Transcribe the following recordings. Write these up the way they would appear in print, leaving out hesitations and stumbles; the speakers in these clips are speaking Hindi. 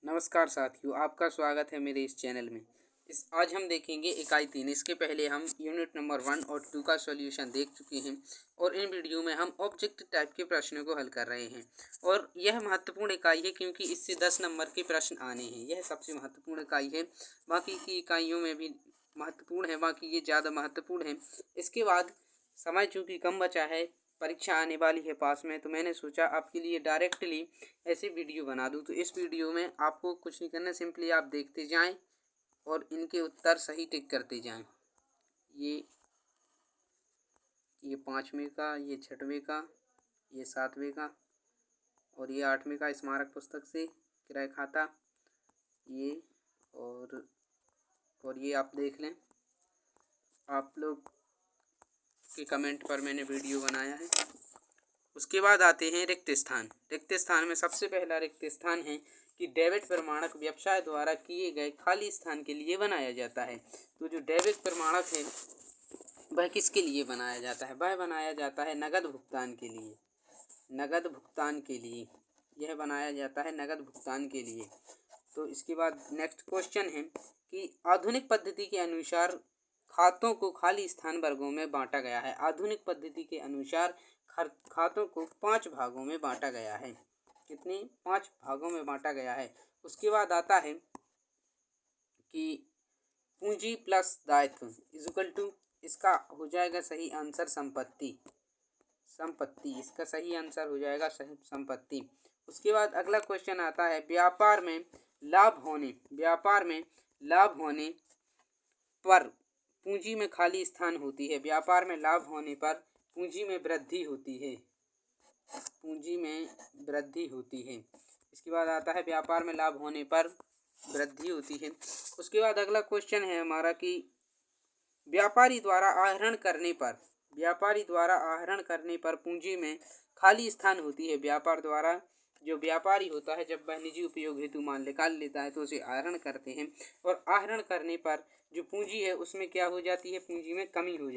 नमस्कार साथियों, आपका स्वागत है मेरे इस चैनल में। आज हम देखेंगे इकाई 3। इसके पहले हम यूनिट नंबर 1 और 2 का सॉल्यूशन देख चुके हैं और इन वीडियो में हम ऑब्जेक्ट टाइप के प्रश्नों को हल कर रहे हैं। और यह महत्वपूर्ण इकाई है क्योंकि इससे 10 नंबर के प्रश्न आने हैं। यह सबसे महत्वपूर्ण इकाई है। बाकी की इकाइयों में भी महत्वपूर्ण है, बाकी ये ज़्यादा महत्वपूर्ण है। इसके बाद समय चूँकि कम बचा है, परीक्षा आने वाली है पास में, तो मैंने सोचा आपके लिए डायरेक्टली ऐसे वीडियो बना दूं। तो इस वीडियो में आपको कुछ नहीं करना, सिंपली आप देखते जाएं और इनके उत्तर सही टिक करते जाएं। ये 5वें का, ये 6वें का, ये 7वें का और ये 8वें का स्मारक पुस्तक से किराए खाता, ये और ये आप देख लें। आप लोग के कमेंट पर मैंने वीडियो बनाया है। उसके बाद आते हैं रिक्त स्थान। रिक्त स्थान में सबसे पहला रिक्त स्थान है कि डेबिट प्रमाणक व्यवसाय द्वारा किए गए खाली स्थान के लिए बनाया जाता है। तो जो डेबिट प्रमाणक है वह किसके लिए बनाया जाता है? वह बनाया जाता है नगद भुगतान के लिए। नगद भुगतान के लिए यह बनाया जाता है, नगद भुगतान के लिए। तो इसके बाद नेक्स्ट क्वेश्चन है कि आधुनिक पद्धति के अनुसार खातों को खाली स्थान वर्गों में बांटा गया है। आधुनिक पद्धति के अनुसार खातों को 5 भागों में बांटा गया है। कितने? 5 भागों में बांटा गया है। उसके बाद आता है कि पूंजी प्लस दायित्व इक्वल टू, इसका हो जाएगा सही आंसर संपत्ति। इसका सही आंसर हो जाएगा संपत्ति। उसके बाद अगला क्वेश्चन आता है व्यापार में लाभ होने पर पूंजी में खाली स्थान होती है। व्यापार में लाभ होने पर पूंजी में वृद्धि होती है। इसके बाद आता है व्यापार में लाभ होने पर वृद्धि होती है। उसके बाद अगला क्वेश्चन है हमारा कि व्यापारी द्वारा आहरण करने पर पूंजी में खाली स्थान होती है। व्यापार द्वारा जो व्यापारी होता है, जब वह निजी उपयोग हेतु माल निकाल लेता है तो उसे आहरण करते हैं, और आहरण करने पर जो पूंजी है उसमें क्या हो जाती है? पूंजी में कमी हो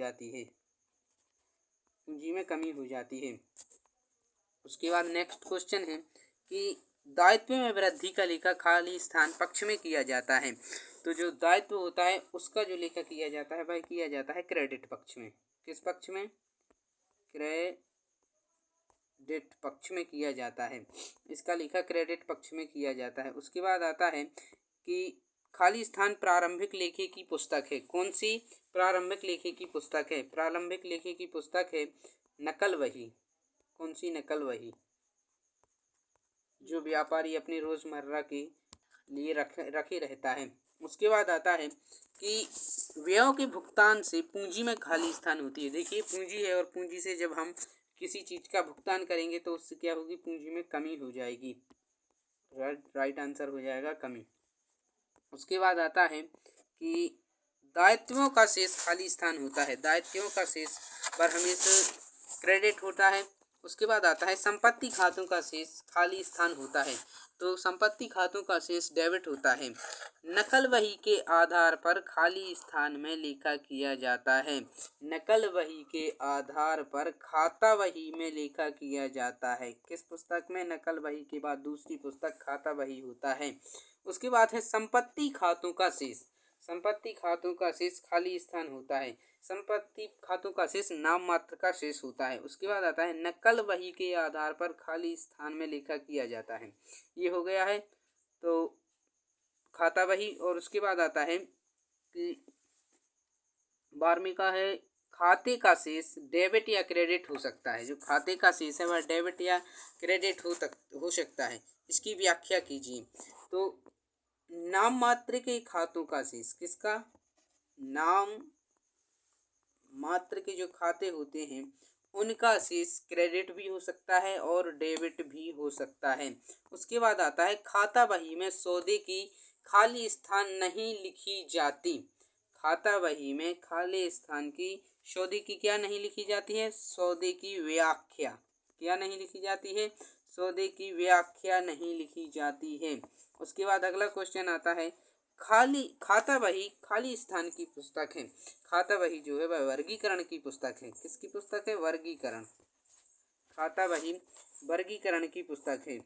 जाती है। उसके बाद नेक्स्ट क्वेश्चन है कि दायित्व में वृद्धि का लेखा खाली स्थान पक्ष में किया जाता है। तो जो दायित्व होता है उसका जो लेखा किया जाता है वह किया जाता है क्रेडिट पक्ष में। किस पक्ष में? क्रेडिट पक्ष में किया जाता है। इसका लेखा क्रेडिट पक्ष में किया जाता है। उसके बाद आता है कि खाली स्थान प्रारंभिक लेखे की पुस्तक है। कौन सी प्रारंभिक लेखे की पुस्तक है? प्रारंभिक लेखे की पुस्तक है नकल वही। कौन सी? नकल वही, जो व्यापारी अपने रोजमर्रा के लिए रखे रहता है। उसके बाद आता है कि व्ययों के भुगतान से पूंजी में खाली स्थान होती है। देखिए पूंजी है और पूंजी से जब हम किसी चीज का भुगतान करेंगे तो उससे क्या होगी? पूंजी में कमी हो जाएगी। राइट आंसर हो जाएगा कमी। उसके बाद आता है कि दायित्वों का शेष खाली स्थान होता है। दायित्वों का शेष पर हमेशा क्रेडिट होता है। उसके बाद आता है संपत्ति खातों का शेष खाली स्थान होता है। तो संपत्ति खातों का शेष डेबिट होता है। नकल वही के आधार पर खाली स्थान में लेखा किया जाता है। नकल वही के आधार पर खाता वही में लेखा किया जाता है। किस पुस्तक में? नकल वही के बाद दूसरी पुस्तक खाता वही होता है। उसके बाद है संपत्ति खातों का शेष। संपत्ति खातों का शेष खाली स्थान होता है। संपत्ति खातों का शेष नाम मात्र का शेष होता है। उसके बाद आता है नकल वही के आधार पर खाली स्थान में लेखा किया जाता है। ये हो गया है तो खाता वही। और उसके बाद आता है कि 12वें का है खाते का शेष डेबिट या क्रेडिट हो सकता है। जो खाते का शेष है वह डेबिट या क्रेडिट हो सकता है। इसकी व्याख्या कीजिए। तो नाम मात्र के खातों का शेष, किसका? नाम मात्र के जो खाते होते हैं उनका शेष क्रेडिट भी हो सकता है और डेबिट भी हो सकता है। उसके बाद आता है खाता बही में सौदे की खाली स्थान नहीं लिखी जाती। खाता बही में खाली स्थान की सौदे की क्या नहीं लिखी जाती है? सौदे की व्याख्या। क्या नहीं लिखी जाती है? सौदे की व्याख्या नहीं लिखी जाती है। उसके बाद अगला क्वेश्चन आता है खाता बही खाली स्थान की पुस्तक है। खाता बही जो है वह वर्गीकरण की पुस्तक है। किसकी पुस्तक है? वर्गीकरण। खाता बही वर्गीकरण की पुस्तक है।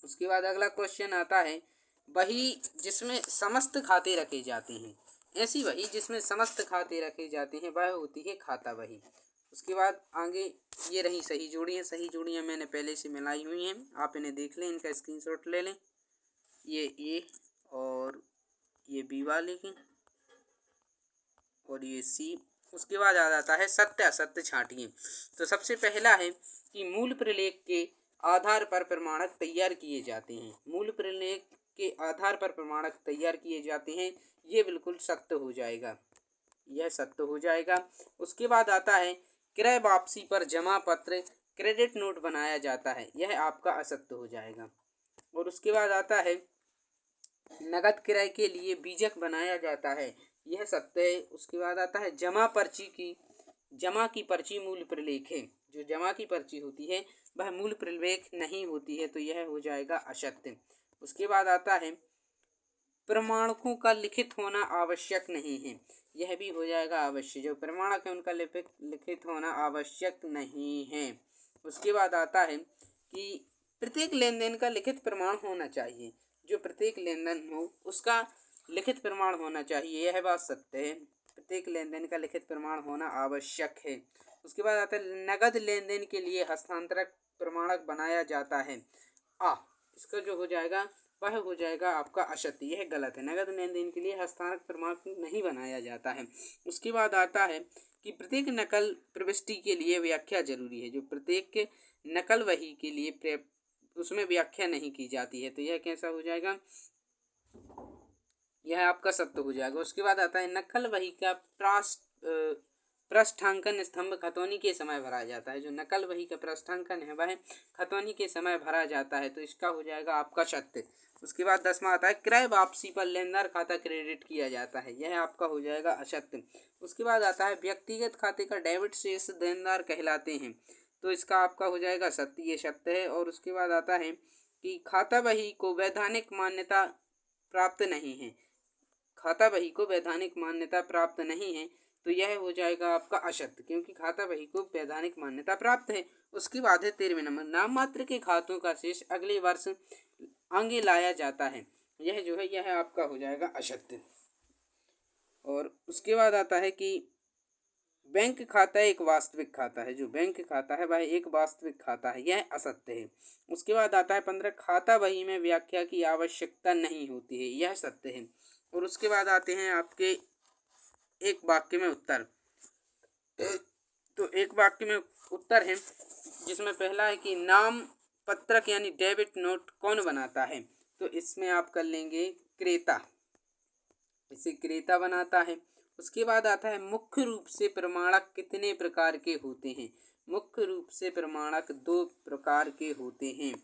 उसके बाद अगला क्वेश्चन आता है, बही जिसमें समस्त खाते रखे जाते हैं। ऐसी बही जिसमें समस्त खाते रखे जाते हैं वह होती है खाता बही। उसके बाद आगे ये रही सही जोड़ियाँ। सही जोड़ियाँ मैंने पहले से मिलाई हुई हैं, आप इन्हें देख लें, इनका स्क्रीनशॉट ले लें। ये और ये बी वाले की और ये सी। उसके बाद आ जाता है सत्य असत्य छांटिए। तो सबसे पहला है कि मूल प्रलेख के आधार पर प्रमाणक तैयार किए जाते हैं। मूल प्रलेख के आधार पर प्रमाणक तैयार किए जाते हैं, ये बिल्कुल सत्य हो जाएगा, यह सत्य हो जाएगा। उसके बाद आता है क्रय वापसी पर जमा पत्र क्रेडिट नोट बनाया जाता है, यह आपका असत्य हो जाएगा। और उसके बाद आता है नगद क्रय के लिए बीजक बनाया जाता है, यह सत्य है। उसके बाद आता है जमा की पर्ची मूल प्रलेख है। जो जमा की पर्ची होती है वह मूल प्रलेख नहीं होती है, तो यह हो जाएगा असत्य। उसके बाद आता है प्रमाणकों का लिखित होना आवश्यक नहीं है, यह भी हो जाएगा अवश्य। जो प्रमाणक है उनका लिखित होना आवश्यक नहीं है। उसके बाद आता है कि प्रत्येक लेन देन का लिखित प्रमाण होना चाहिए। जो प्रत्येक लेन देन हो उसका लिखित प्रमाण होना चाहिए, यह बात सत्य है। प्रत्येक लेन देन का लिखित प्रमाण होना आवश्यक है। उसके बाद आता है नगद लेन देन के लिए हस्तांतरक प्रमाणक बनाया जाता है। इसका जो हो जाएगा वह हो जाएगा आपका असत्य, यह गलत है। नगद लेन देन के लिए हस्तांतरक प्रमाणक नहीं बनाया जाता है। उसके बाद आता है कि प्रत्येक नकल प्रविष्टि के लिए व्याख्या जरूरी है। जो प्रत्येक नकल वही के लिए उसमें व्याख्या नहीं की जाती है, तो यह कैसा हो जाएगा, यह आपका सत्य हो जाएगा। उसके बाद आता है नकल वही का पृष्ठांकन स्तंभ खतौनी के समय भरा जाता है। जो नकल वही का पृष्ठांकन है वह खतौनी के समय भरा जाता है, तो इसका हो जाएगा आपका सत्य। उसके बाद 10वां आता है क्रय वापसी पर लेनदार खाता क्रेडिट किया जाता है, यह आपका हो जाएगा असत्य। उसके बाद आता है व्यक्तिगत खाते का डेबिट शेष देनदार कहलाते हैं, तो इसका आपका हो जाएगा सत्य, ये सत्य है। और उसके बाद आता है कि खाता बही को वैधानिक मान्यता प्राप्त नहीं है। खाता बही को वैधानिक मान्यता प्राप्त नहीं है, तो यह हो जाएगा आपका असत्य, क्योंकि खाता बही को वैधानिक मान्यता प्राप्त है। उसके बाद है 13वें नंबर नाम मात्र के खातों का शेष अगले वर्ष आगे लाया जाता है, यह जो है यह आपका हो जाएगा असत्य। और उसके बाद आता है कि बैंक खाता एक वास्तविक खाता है। जो बैंक खाता है वह एक वास्तविक खाता है, यह असत्य है। उसके बाद आता है 15 खाता बही में व्याख्या की आवश्यकता नहीं होती है, यह सत्य है। और उसके बाद आते हैं आपके एक वाक्य में उत्तर। तो एक वाक्य में उत्तर है जिसमें पहला है कि नाम पत्रक यानी डेबिट नोट कौन बनाता है, तो इसमें आप कर लेंगे क्रेता, इसे क्रेता बनाता है। उसके बाद आता है मुख्य रूप से प्रमाणक कितने प्रकार के होते हैं, मुख्य रूप से प्रमाणक 2 प्रकार के होते हैं।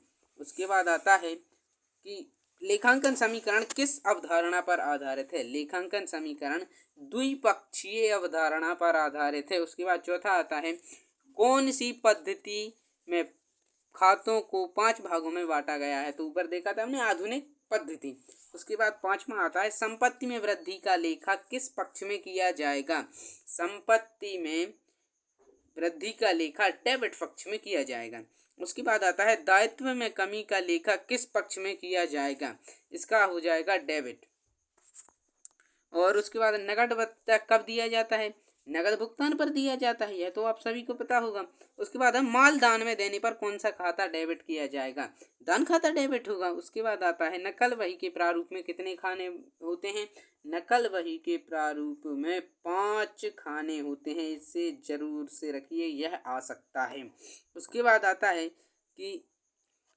उसके बाद आता है कि लेखांकन समीकरण किस अवधारणा पर आधारित है, लेखांकन समीकरण द्विपक्षीय अवधारणा पर आधारित है। उसके बाद चौथा आता है कौन सी पद्धति में खातों को 5 भागों में बांटा गया है, तो ऊपर देखा था हमने आधुनिक पद्धति। उसके बाद 5वां आता है संपत्ति में वृद्धि का लेखा किस पक्ष में किया जाएगा, संपत्ति में वृद्धि का लेखा डेबिट पक्ष में किया जाएगा। उसके बाद आता है दायित्व में कमी का लेखा किस पक्ष में किया जाएगा, इसका हो जाएगा डेबिट। और उसके बाद नगद भत्ता कब दिया जाता है, नगद भुगतान पर दिया जाता है, यह तो आप सभी को पता होगा। उसके बाद हम माल दान में देने पर कौन सा खाता डेबिट किया जाएगा, दान खाता डेबिट होगा। उसके बाद आता है नकल बही के प्रारूप में कितने खाने होते हैं, नकल बही के प्रारूप में 5 खाने होते हैं, इसे जरूर से रखिए, यह आ सकता है। उसके बाद आता है कि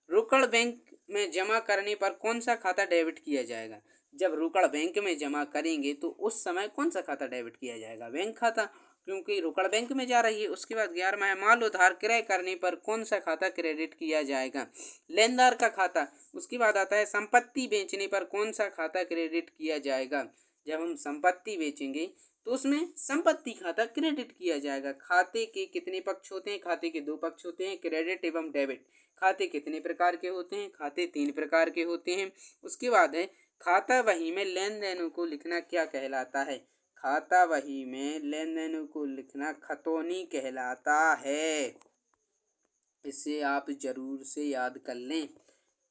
रोकड़ बैंक में जमा करने पर कौन सा खाता डेबिट किया जाएगा, जब रोकड़ बैंक में जमा करेंगे तो उस समय कौन सा खाता डेबिट किया जाएगा, बैंक खाता, क्योंकि रोकड़ बैंक में जा रही है। उसके बाद 11वां है माल उधार क्रय करने पर कौन सा खाता क्रेडिट किया जाएगा, लेनदार का खाता। उसके बाद आता है संपत्ति बेचने पर कौन सा खाता क्रेडिट किया जाएगा, जब हम संपत्ति बेचेंगे तो उसमें संपत्ति खाता क्रेडिट किया जाएगा। खाते के कितने पक्ष होते हैं, खाते के 2 पक्ष होते हैं, क्रेडिट एवं डेबिट। खाते कितने प्रकार के होते हैं, खाते 3 प्रकार के होते हैं। उसके बाद है खाता बही में लेन देनों को लिखना क्या कहलाता है, खाता बही में लेन देनों को लिखना खतौनी कहलाता है, इसे आप जरूर से याद कर लें।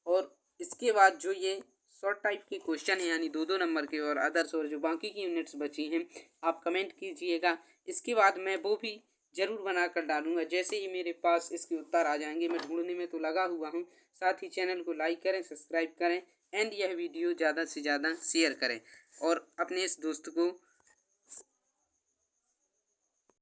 और इसके बाद जो ये शॉर्ट टाइप के क्वेश्चन हैं यानी 2-2 नंबर के और अदर्स और जो बाकी की यूनिट्स बची हैं आप कमेंट कीजिएगा। इसके बाद मैं वो भी ज़रूर बना कर डालूँगा। जैसे ही मेरे पास इसके उत्तर आ जाएंगे, मैं ढूंढने में तो लगा हुआ हूँ। साथ ही चैनल को लाइक करें, सब्सक्राइब करें एंड यह वीडियो ज़्यादा से ज़्यादा शेयर करें और अपने इस दोस्त को